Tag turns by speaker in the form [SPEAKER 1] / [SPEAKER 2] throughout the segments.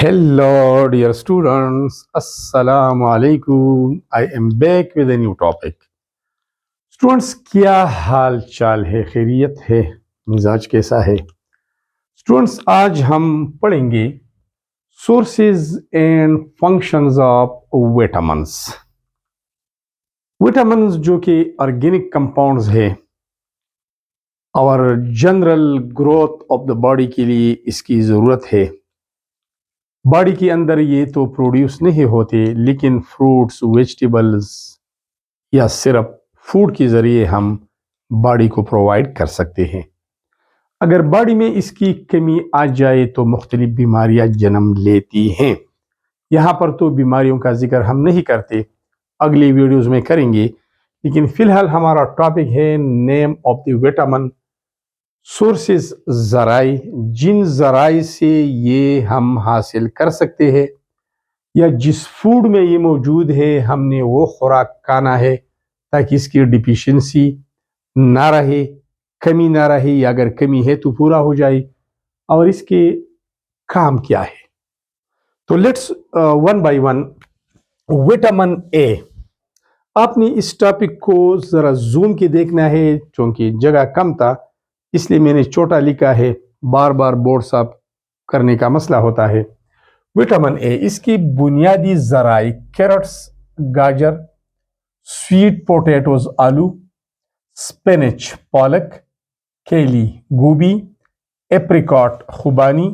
[SPEAKER 1] Hello, dear students. Assalamu alaikum. I am back with a new topic. Students, क्या हाल चाल है? खैरियत है? मिजाज कैसा है? Students, आज हम पढ़ेंगे sources and functions of vitamins. Vitamins जो कि organic compounds है और general growth of the body के लिए इसकी ज़रूरत है. बॉडी के अंदर ये तो प्रोड्यूस नहीं होते, लेकिन फ्रूट्स, वेजिटेबल्स या सिरप फूड के ज़रिए हम बॉडी को प्रोवाइड कर सकते हैं. अगर बॉडी में इसकी कमी आ जाए तो मुख्तलिफ बीमारियां जन्म लेती हैं. यहाँ पर तो बीमारियों का जिक्र हम नहीं करते, अगली वीडियोज़ में करेंगे, लेकिन फ़िलहाल हमारा टॉपिक है name of the vitamin, sources, ज़राई, जिन ज़राई से ये हम हासिल कर सकते हैं या जिस फूड में ये मौजूद है हमने वो खुराक खाना है ताकि इसकी डिफिशिएंसी ना रहे, कमी ना रहे, या अगर कमी है तो पूरा हो जाए, और इसके काम क्या है. तो let's one by one. Vitamin A, आपने इस टॉपिक को ज़रा जूम के देखना है क्योंकि जगह कम था, इसलिए मैंने छोटा लिखा है. बार बार बोर्ड साफ करने का मसला होता है. विटामिन ए, इसकी बुनियादी ज़राई कैरेट्स, गाजर, स्वीट पोटैटोज आलू, स्पिनच पालक, केली गोभी, एप्रिकॉट खुबानी,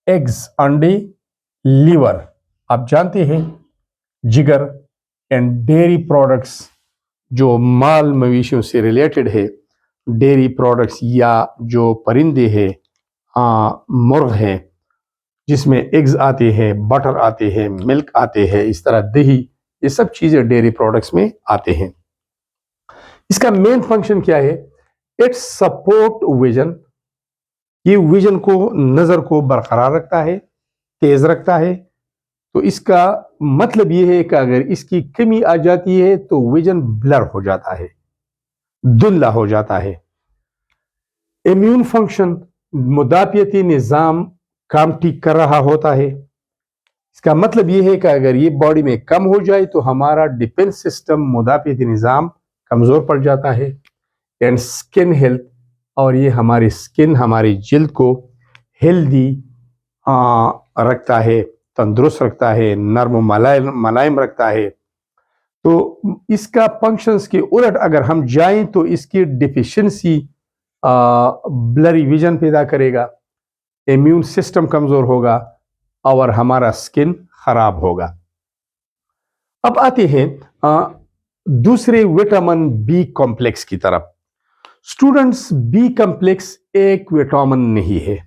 [SPEAKER 1] एग्स अंडे, लीवर आप जानते हैं, जिगर, एंड डेयरी प्रोडक्ट्स जो माल मवेशियों से रिलेटेड है, डेयरी प्रोडक्ट्स या जो परिंदे हैं, मुर्ग हैं जिसमें एग्स आते हैं, बटर आते हैं, मिल्क आते हैं, इस तरह दही, ये सब चीज़ें डेयरी प्रोडक्ट्स में आते हैं. इसका मेन फंक्शन क्या है? It support vision. ये विजन को, नज़र को बरकरार रखता है, तेज रखता है. तो इसका मतलब ये है कि अगर इसकी कमी आ जाती है तो विजन ब्लर हो जाता है, धुंधला हो जाता है. इम्यून फंक्शन, मुदाफियती निज़ाम काम ठीक कर रहा होता है. इसका मतलब ये है कि अगर ये बॉडी में कम हो जाए तो हमारा डिफेंस सिस्टम, मुदाफियती निज़ाम कमज़ोर पड़ जाता है. एंड स्किन हेल्थ, और ये हमारी स्किन, हमारी जिल्द को हेल्दी रखता है, तंदुरुस्त रखता है, नर्म मुलायम रखता है. तो इसका फंक्शंस के उलट अगर हम जाएं तो इसकी डिफिशिएंसी ब्लरी विजन पैदा करेगा, इम्यून सिस्टम कमज़ोर होगा और हमारा स्किन खराब होगा. अब आते हैं दूसरे विटामिन बी कॉम्प्लेक्स की तरफ. स्टूडेंट्स, बी कॉम्प्लेक्स एक विटामिन नहीं है,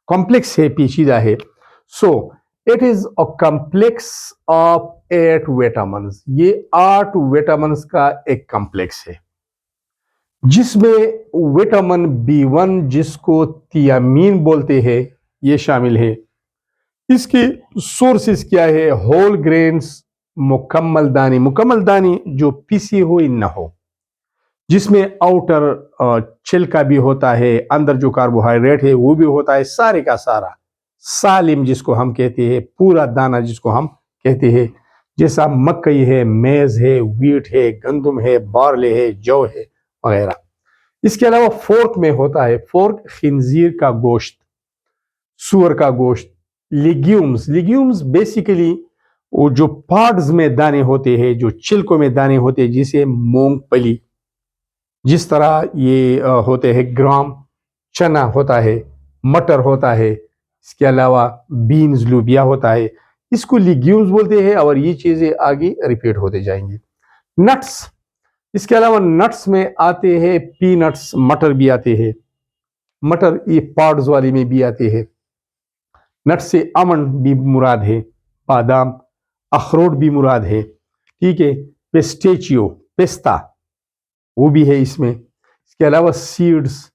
[SPEAKER 1] कॉम्प्लेक्स है, पेचीदा है. So it is a complex of 8 vitamin. ये 8 विटामिन का एक कॉम्प्लेक्स है जिसमें विटामिन बी1 जिसको थियामीन बोलते हैं ये शामिल है. इसके सोर्सेस क्या है? होल ग्रेन्स, मुकम्मल दानी जो पिसी हुई न हो, जिसमें आउटर छिलका भी होता है, अंदर जो कार्बोहाइड्रेट है वो भी होता है, सारे का सारा सालिम जिसको हम कहते हैं, पूरा दाना जिसको हम कहते हैं, जैसा मकई है, मेज है, व्हीट है, गंदम है, बार्ले है, जौ है वगैरह. इसके अलावा फोर्क में होता है, फोर्क खिंजीर का गोश्त, सुअर का गोश्त. लिग्यूम्स बेसिकली वो जो पॉड्स में दाने होते हैं, जो छिलकों में दाने होते हैं, जिसे मूंगफली, जिस तरह ये होते हैं, ग्राम, चना होता है, मटर होता है, इसके अलावा बीन्स, लुबिया होता है, इसको लिग्यूम्स बोलते हैं. और ये चीज़ें आगे रिपीट होते जाएंगी. नट्स, इसके अलावा नट्स में आते हैं पीनट्स, मटर भी आते हैं, मटर ये पॉड्स वाली में भी आते हैं. नट्स से आमंड भी मुराद है, बादाम, अखरोट भी मुराद है, ठीक है, पेस्टेचियो, पेस्ता वो भी है इसमें. इसके अलावा seeds,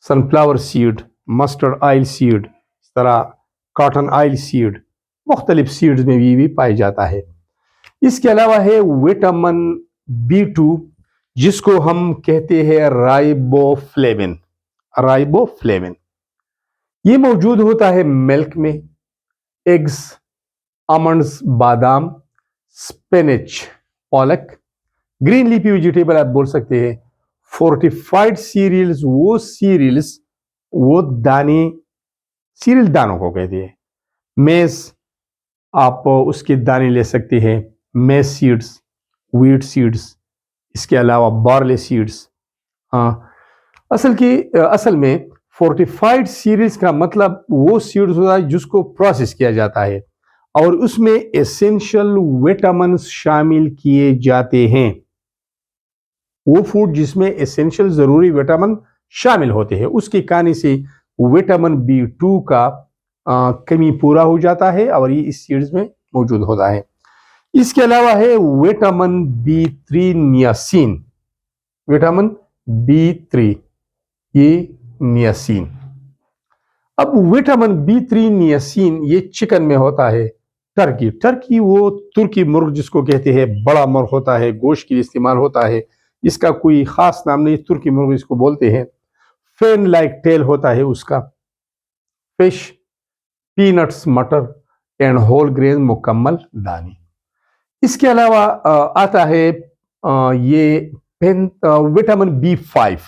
[SPEAKER 1] sunflower seed, mustard oil seed, इस तरह कॉटन ऑयल सीड, मुख्तलिफ सीड्स में भी पाया जाता है. इसके अलावा है विटामिन बी2 जिसको हम कहते हैं राइबोफ्लेविन. ये मौजूद होता है मिल्क में, एग्स, आमंड्स, बादाम, स्पिनच, पालक। ग्रीन लीफी वेजिटेबल आप बोल सकते हैं। फोर्टिफाइड सीरियल्स वो दाने, सीरियल दानों को कहते हैं। मेज, आप उसके दाने ले सकते हैं। मेज सीड्स, व्हीट सीड्स, इसके अलावा बार्ले सीड्स। हाँ, असल में फोर्टिफाइड सीरियल्स का मतलब वो सीड्स होता है जिसको प्रोसेस किया जाता है और उसमें एसेंशियल विटामिन शामिल किए जाते हैं। वो फूड जिसमें एसेंशियल जरूरी विटामिन शामिल होते हैं, उसके खाने से विटामिन B2 का कमी पूरा हो जाता है और ये इस सीड्स में मौजूद होता है। इसके अलावा है vitamin B3 niacin. Vitamin B3 ये नियासिन। अब विटामिन B3 नियासिन ये चिकन में होता है। टर्की वो तुर्की मुर्ग जिसको कहते हैं, बड़ा मुर्ग होता है, गोश्त के लिए इस्तेमाल होता है। इसका कोई खास नाम नहीं, तुर्की मुर्ग इसको बोलते हैं। फेन लाइक टेल होता है उसका। फिश, पीनट्स, मटर एंड होल ग्रेन मुकम्मल दाने। इसके अलावा आता है ये विटामिन B5।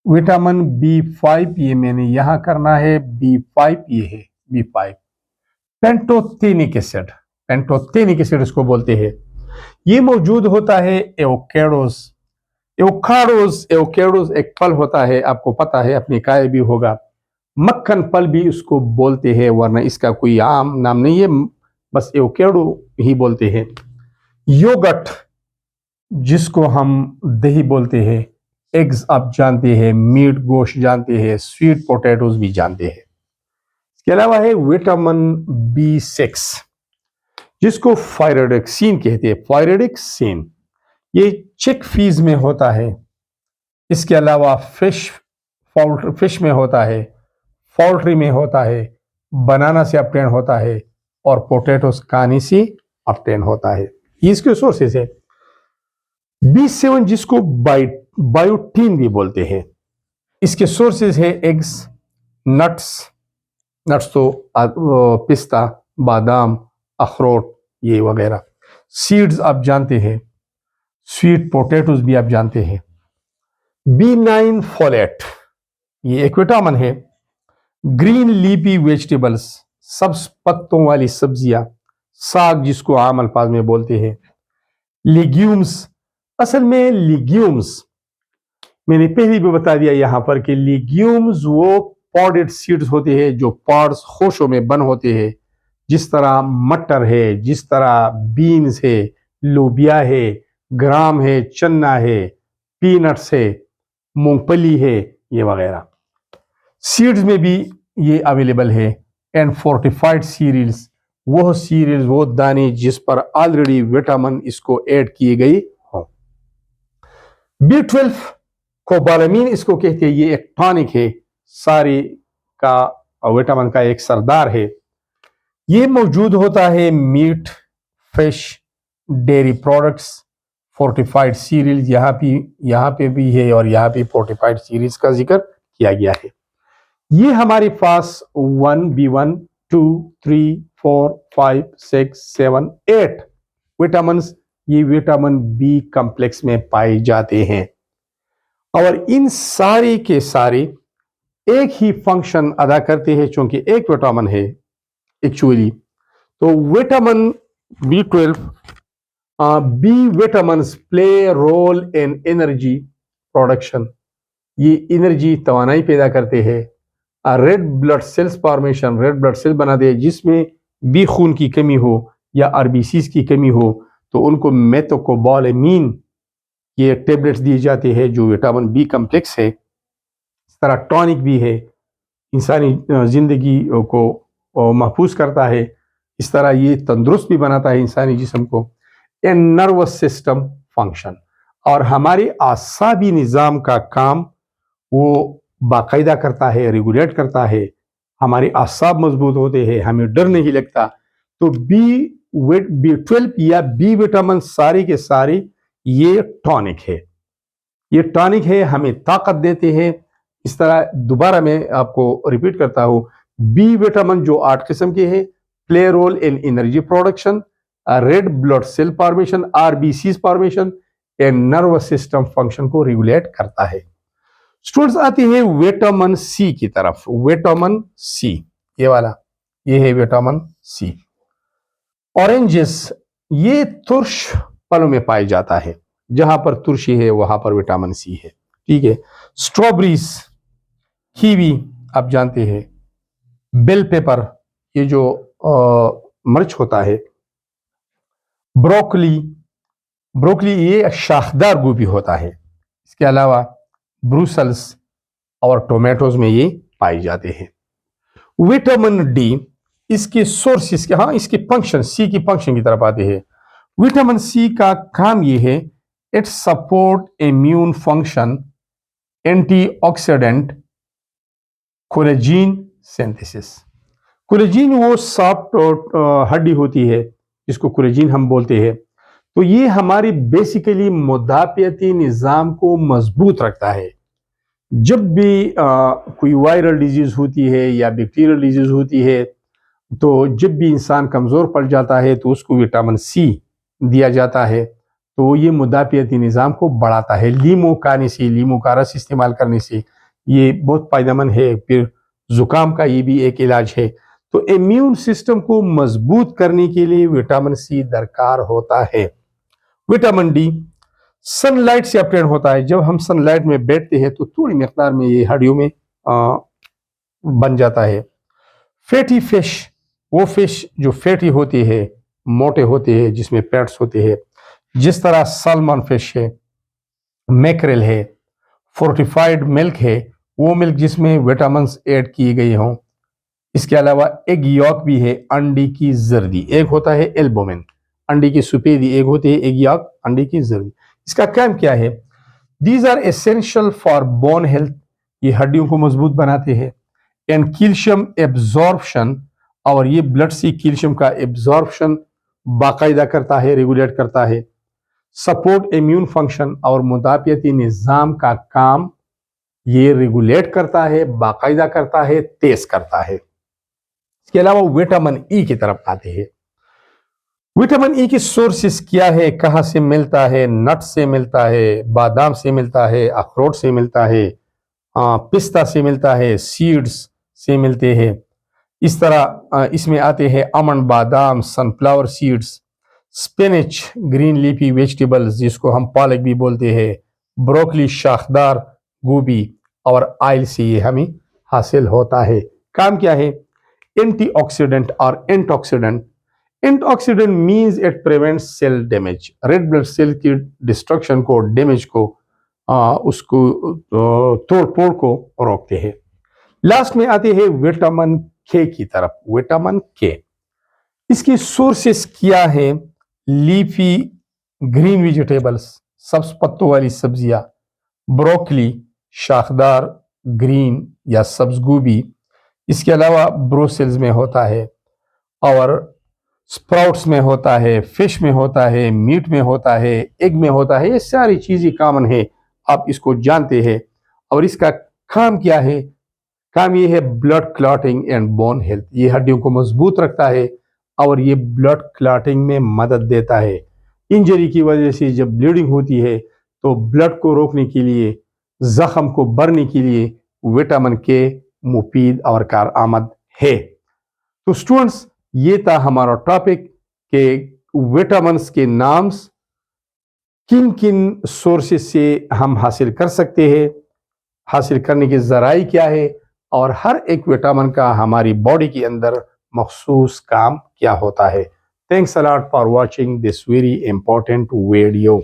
[SPEAKER 1] विटामिन B5 ये मैंने यहां करना है। B5 ये है B5। पेंटोथेनिक एसिड इसको बोलते हैं। ये मौजूद होता है एवोकाडोस। एवोकाडोस एक फल होता है, आपको पता है, अपने खाया भी होगा। मक्खन फल भी इसको बोलते हैं, वरना इसका कोई आम नाम नहीं है, बस एवोकाडो ही बोलते हैं। योगर्ट जिसको हम दही बोलते हैं, एग्स आप जानते हैं, मीट गोश्त जानते हैं, स्वीट पोटैटोज भी जानते हैं। इसके अलावा है विटामिन B6 जिसको फायरोडेक्सिन कहते हैं। फायरोडेक्सिन ये चिक फीज में होता है। इसके अलावा फिश में होता है, पोल्ट्री में होता है, बनाना से ऑब्टेन होता है और पोटैटोस खाने से ऑब्टेन होता है। ये इसके सोर्सेस है। B7 जिसको बायोटीन भी बोलते हैं, इसके सोर्सेज है एग्स, नट्स तो पिस्ता, बादाम, अखरोट ये वगैरह। सीड्स आप जानते हैं, स्वीट पोटैटोज भी आप जानते हैं। B9 फोलेट ये एक विटामिन है। ग्रीन लीफी वेजिटेबल्स, सब्ज पत्तों वाली सब्जियां, साग जिसको आम अल्फाज में बोलते हैं। लेग्यूम्स, असल में लेग्यूम्स मैंने पहले भी बता दिया यहां पर कि लेग्यूम्स वो पॉडेड सीड्स होते हैं जो पॉड्स खोशों में बन होते हैं, जिस तरह मटर है, जिस तरह बीन्स है, लोबिया है, ग्राम है, चना है, पीनट्स है, मूंगफली है, ये वगैरह। सीड्स में भी ये अवेलेबल है। एंड फोर्टिफाइड सीरियल्स वो दाने जिस पर ऑलरेडी विटामिन इसको ऐड किए गए हों। B12 कोबालामीन इसको कहते हैं, ये एक टॉनिक है, सारी का विटामिन का एक सरदार है। ये मौजूद होता है meat, fish, dairy products, fortified cereal यहाँ पे भी है और यहाँ पे फोर्टिफाइड सीरीज का जिक्र किया गया है। ये हमारे पास 1, B1, 2, 3, 4, 5, 6, 7, 8 विटामिन ये विटामिन B कॉम्प्लेक्स में पाए जाते हैं और इन सारे के सारे एक ही फंक्शन अदा करते हैं क्योंकि एक विटामिन है एक्चुअली। तो vitamin B12 B vitamins play role in energy production. ये एनर्जी तवानाई पैदा करते हैं। Red blood cells formation, red blood cell बनाते हैं जिसमें बी खून की कमी हो या RBCs की कमी हो तो उनको मेथोकोबालामीन ये टेबलेट्स दिए जाते हैं जो विटामिन B कम्प्लेक्स है। इस तरह टॉनिक भी है, इंसानी जिंदगी को महफूज करता है। इस तरह ये तंदुरुस्त भी बनाता है इंसानी जिस्म को। नर्वस सिस्टम फंक्शन और हमारे आसाबी निज़ाम का काम वो बाकायदा करता है, रेगुलेट करता है। हमारे आसाब मजबूत होते हैं, हमें डर नहीं लगता। तो B12 या B विटामिन सारे के सारे ये टॉनिक है, ये टॉनिक है, हमें ताकत देते हैं। इस तरह दोबारा मैं आपको रिपीट करता हूँ बी विटामिन जो 8 किस्म के हैं, play role in energy production, red blood cell formation, RBCs formation and nervous system function को रेगुलेट करता है। स्टूडेंट्स आते हैं विटामिन सी की तरफ। विटामिन सी ये वाला, ये है विटामिन सी। ऑरेंजेस ये तुर्श फलों में पाया जाता है, जहां पर तुर्शी है वहां पर विटामिन सी है, ठीक है। स्ट्रॉबेरीज, कीवी आप जानते हैं, बेल पेपर ये जो मिर्च होता है, ब्रोकली, ब्रोकली ये शाखदार गोभी होता है। इसके अलावा ब्रूसल्स और टोमेटोज में ये पाए जाते हैं। विटामिन डी इसके सोर्सेस के, हाँ इसके फंक्शन, सी की फंक्शन की तरफ आते हैं। विटामिन सी का काम ये है, it support immune function, antioxidant, collagen synthesis. Collagen वो सॉफ्ट हड्डी होती है जिसको कोलेजिन हम बोलते हैं। तो ये हमारी बेसिकली मुदाफियती निज़ाम को मजबूत रखता है। जब भी कोई वायरल डिजीज होती है या बैक्टीरियल डिजीज होती है, तो जब भी इंसान कमज़ोर पड़ जाता है तो उसको विटामिन सी दिया जाता है, तो ये मुदाफियती निज़ाम को बढ़ाता है। लीमू खाने से, लीमू का रस इस्तेमाल करने से ये बहुत फायदेमंद है। फिर जुकाम का ये भी एक इलाज है। तो इम्यून सिस्टम को मजबूत करने के लिए विटामिन सी दरकार होता है। विटामिन डी सनलाइट से अपटेन होता है। जब हम सनलाइट में बैठते हैं तो थोड़ी मिकदार में ये हड्डियों में बन जाता है। फैटी फिश, वो फिश जो फैटी होती है, मोटे होते हैं, जिसमें फैट्स होते हैं, जिस तरह सैल्मन फिश है, मैकरेल है, फोर्टिफाइड मिल्क है, वो मिल्क जिसमें विटामिन ऐड किए गए हों। इसके अलावा एग यॉक भी है, अंडी की जर्दी। एक होता है एल्बुमिन, अंडी की सफेदी, एक होती है एग यॉक, अंडी की जर्दी। इसका काम क्या है? These are essential for bone health, ये हड्डियों को मजबूत बनाते हैं। एंड कैल्शियम एब्जॉर्प्शन, और ये ब्लड से कैल्शियम का एब्जॉर्प्शन बाकायदा करता है, रेगुलेट करता है। सपोर्ट इम्यून फंक्शन, और मुदाफियती निज़ाम का काम ये रेगुलेट करता है, बाकायदा करता है, तेज करता है। इसके अलावा विटामिन ई की तरफ आते हैं। विटामिन ई की सोर्सेस क्या है, कहाँ से मिलता है? नट से मिलता है, बादाम से मिलता है, अखरोट से मिलता है, पिस्ता से मिलता है, सीड्स से मिलते हैं। इस तरह इसमें आते हैं आमंड, बादाम, sunflower seeds, spinach, green leafy vegetables जिसको हम पालक भी बोलते हैं, ब्रोकली शाखदार गोभी, और ऑयल से ये हमें हासिल होता है। काम क्या है? एंटीऑक्सीडेंट और antioxidant. Antioxidant means it prevents cell damage, red blood cell की डिस्ट्रक्शन को, डैमेज को, उसको तोड़ फोड़ को रोकते हैं। लास्ट में आते हैं विटामिन के की तरफ। विटामिन के, इसकी सोर्सेस क्या है? लीफी ग्रीन वेजिटेबल्स, सब्ज पत्तों वाली सब्जियां, ब्रोकली शाखदार ग्रीन या सब्ज गोभी। इसके अलावा ब्रोसेल्स में होता है, और स्प्राउट्स में होता है, फिश में होता है, मीट में होता है, एग में होता है। ये सारी चीजें कॉमन है, आप इसको जानते हैं। और इसका काम क्या है? काम ये है blood clotting and bone health, ये हड्डियों को मजबूत रखता है और ये ब्लड क्लॉटिंग में मदद देता है। इंजरी की वजह से जब ब्लीडिंग होती है तो ब्लड को रोकने के लिए, जख्म को भरने के लिए विटामिन के मुफीद और कारआमद है। तो स्टूडेंट्स, ये था हमारा टॉपिक के विटामिन्स के नाम्स, किन किन सोर्सेस से हम हासिल कर सकते हैं, हासिल करने के जराई क्या है, और हर एक विटामिन का हमारी बॉडी के अंदर मखसूस काम क्या होता है। Thanks a lot for watching this very important video.